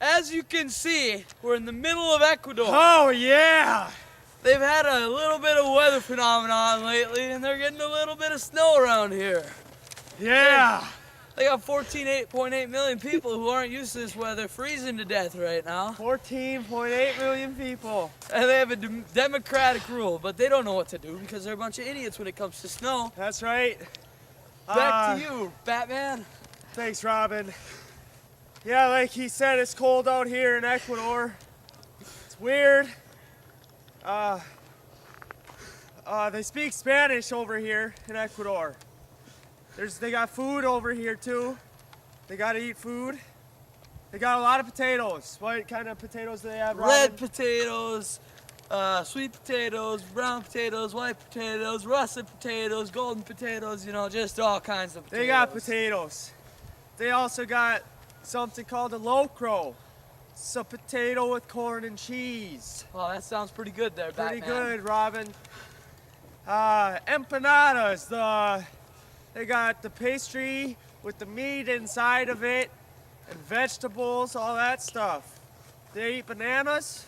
As you can see, we're in the middle of Ecuador. Oh, yeah! They've had a little bit of weather phenomenon lately, and they're getting a little bit of snow around here. Yeah! They got 14.8 million people who aren't used to this weather freezing to death right now. 14.8 million people. And they have a democratic rule, but they don't know what to do because they're a bunch of idiots when it comes to snow. That's right. Back to you, Batman. Thanks, Robin. Yeah, like he said, it's cold out here in Ecuador. It's weird. They speak Spanish over here in Ecuador. They got food over here too. They gotta eat food. They got a lot of potatoes. What kind of potatoes do they have, Robin? Red potatoes, sweet potatoes, brown potatoes, white potatoes, russet potatoes, golden potatoes, you know, just all kinds of potatoes. They got potatoes. They also got something called a locro. It's a potato with corn and cheese. Well, that sounds pretty good there, Pretty Batman. good, Robin. Empanadas. They got the pastry with the meat inside of it and vegetables, all that stuff. They eat bananas.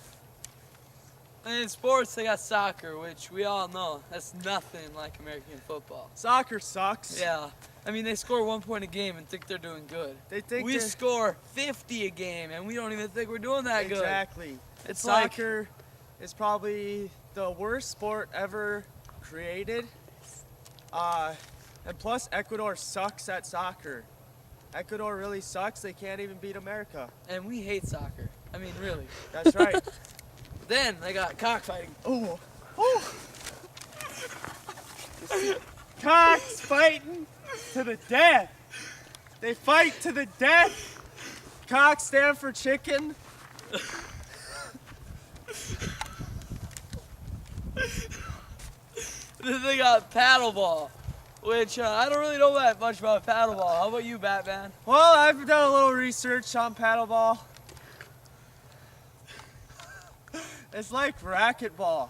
And in sports, they got soccer, which we all know, that's nothing like American football. Soccer sucks. Yeah. I mean, they score 1 point a game and think they're doing good. They think we score 50 a game, and we don't even think we're doing that good. Exactly. It's Soccer is probably the worst sport ever created. And plus, Ecuador sucks at soccer. Ecuador really sucks. They can't even beat America. And we hate soccer. I mean, really. That's right. Then they got cockfighting. Oh. Oh. Cocks fighting to the death. They fight to the death. Cocks stand for chicken. Then they got paddleball, which I don't really know that much about paddleball. How about you, Batman? Well, I've done a little research on paddleball. It's like racquetball,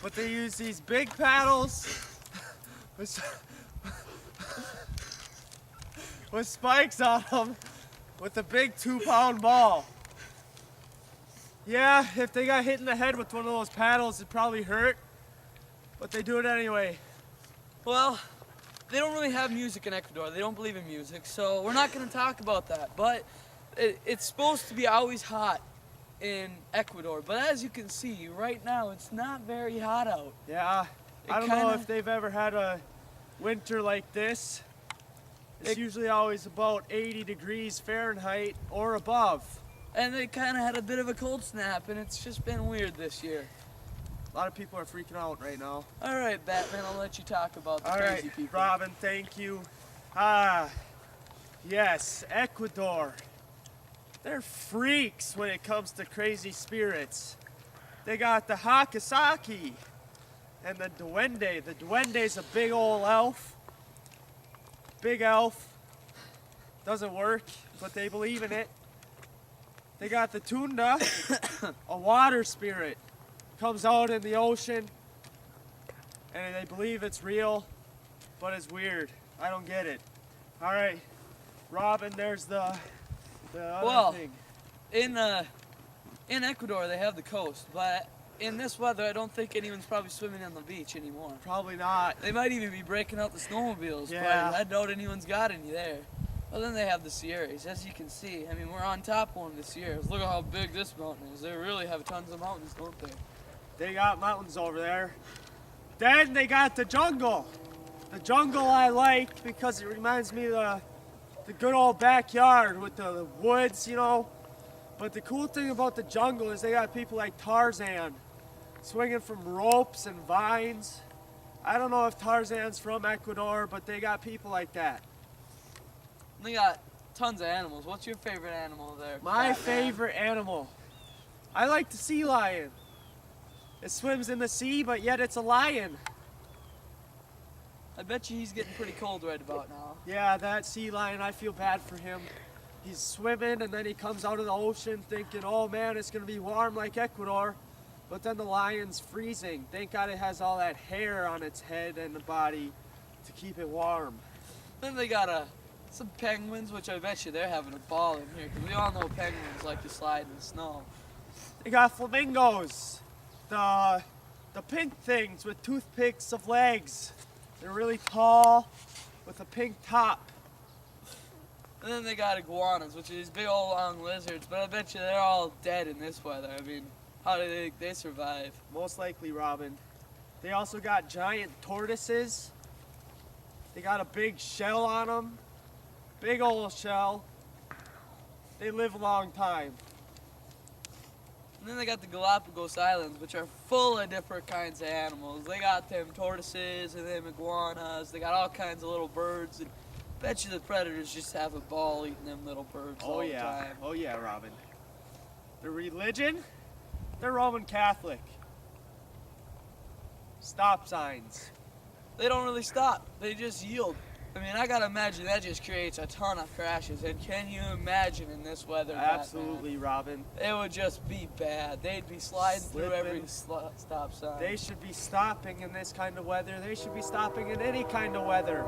but they use these big paddles with spikes on them with a big 2-pound ball. Yeah, if they got hit in the head with one of those paddles, it'd probably hurt, but they do it anyway. Well, they don't really have music in Ecuador. They don't believe in music, so we're not going to talk about that. But it's supposed to be always hot in Ecuador. But as you can see, right now, it's not very hot out. Yeah, I don't know if they've ever had a winter like this. It's usually always about 80 degrees Fahrenheit or above. And they kind of had a bit of a cold snap, and it's just been weird this year. A lot of people are freaking out right now. All right, Batman, I'll let you talk about the crazy people. Robin, thank you. Yes, Ecuador. They're freaks when it comes to crazy spirits. They got the Hakasaki and the Duende. The Duende's a big old elf. Big elf. Doesn't work, but they believe in it. They got the Tunda, a water spirit. Comes out in the ocean, and they believe it's real, but it's weird. I don't get it. All right, Robin, there's the other thing. In Ecuador, they have the coast, but in this weather, I don't think anyone's probably swimming on the beach anymore. Probably not. They might even be breaking out the snowmobiles, Yeah. but I doubt anyone's got any there. Well, then they have the Sierras, as you can see. I mean, we're on top of one of the Sierras. Look at how big this mountain is. They really have tons of mountains, don't they? They got mountains over there. Then they got the jungle. The jungle I like because it reminds me of the good old backyard with the woods, you know. But the cool thing about the jungle is they got people like Tarzan swinging from ropes and vines. I don't know if Tarzan's from Ecuador, but they got people like that. They got tons of animals. What's your favorite animal there? My favorite animal. I like the sea lion. It swims in the sea, but yet it's a lion. I bet you he's getting pretty cold right about now. Yeah, that sea lion, I feel bad for him. He's swimming and then he comes out of the ocean thinking, oh man, it's gonna be warm like Ecuador. But then the lion's freezing. Thank God it has all that hair on its head and the body to keep it warm. Then they got a Some penguins, which I bet you they're having a ball in here, because we all know penguins like to slide in the snow. They got flamingos, the pink things with toothpicks of legs. They're really tall with a pink top. And then they got iguanas, which are these big old long lizards, but I bet you they're all dead in this weather. I mean, how do they survive? Most likely, Robin. They also got giant tortoises. They got a big shell on them. Big old shell. They live a long time. And then they got the Galapagos Islands, which are full of different kinds of animals. They got them tortoises and them iguanas. They got all kinds of little birds. And bet you the predators just have a ball eating them little birds all the time. Oh yeah, Robin. Their religion? They're Roman Catholic. Stop signs. They don't really stop. They just yield. I mean, I gotta imagine that just creates a ton of crashes. And can you imagine in this weather? Absolutely, Robin. It would just be bad. They'd be sliding through every Slipping. stop sign. They should be stopping in this kind of weather. They should be stopping in any kind of weather.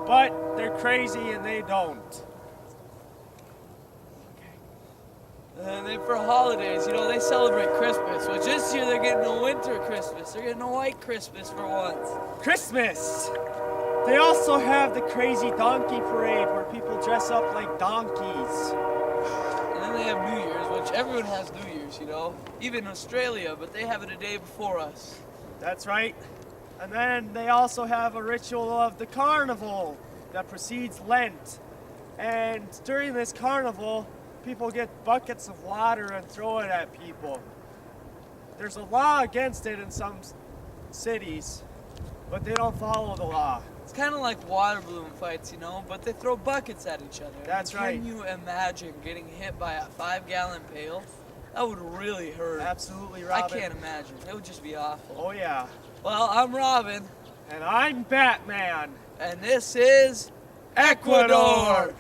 But they're crazy and they don't. And then for holidays, you know, they celebrate Christmas, which this year they're getting a winter Christmas. They're getting a white Christmas for once. Christmas! They also have the crazy donkey parade where people dress up like donkeys. And then they have New Year's, which everyone has New Year's, you know, even Australia, but they have it a day before us. That's right. And then they also have a ritual of the carnival that precedes Lent. And during this carnival, people get buckets of water and throw it at people. There's a law against it in some cities, but they don't follow the law. It's kind of like water balloon fights, you know, but they throw buckets at each other. That's right. Can you imagine getting hit by a 5-gallon pail? That would really hurt. Absolutely, I Robin. can't imagine. It would just be awful. Oh yeah. Well, I'm Robin. And I'm Batman. And this is Ecuador.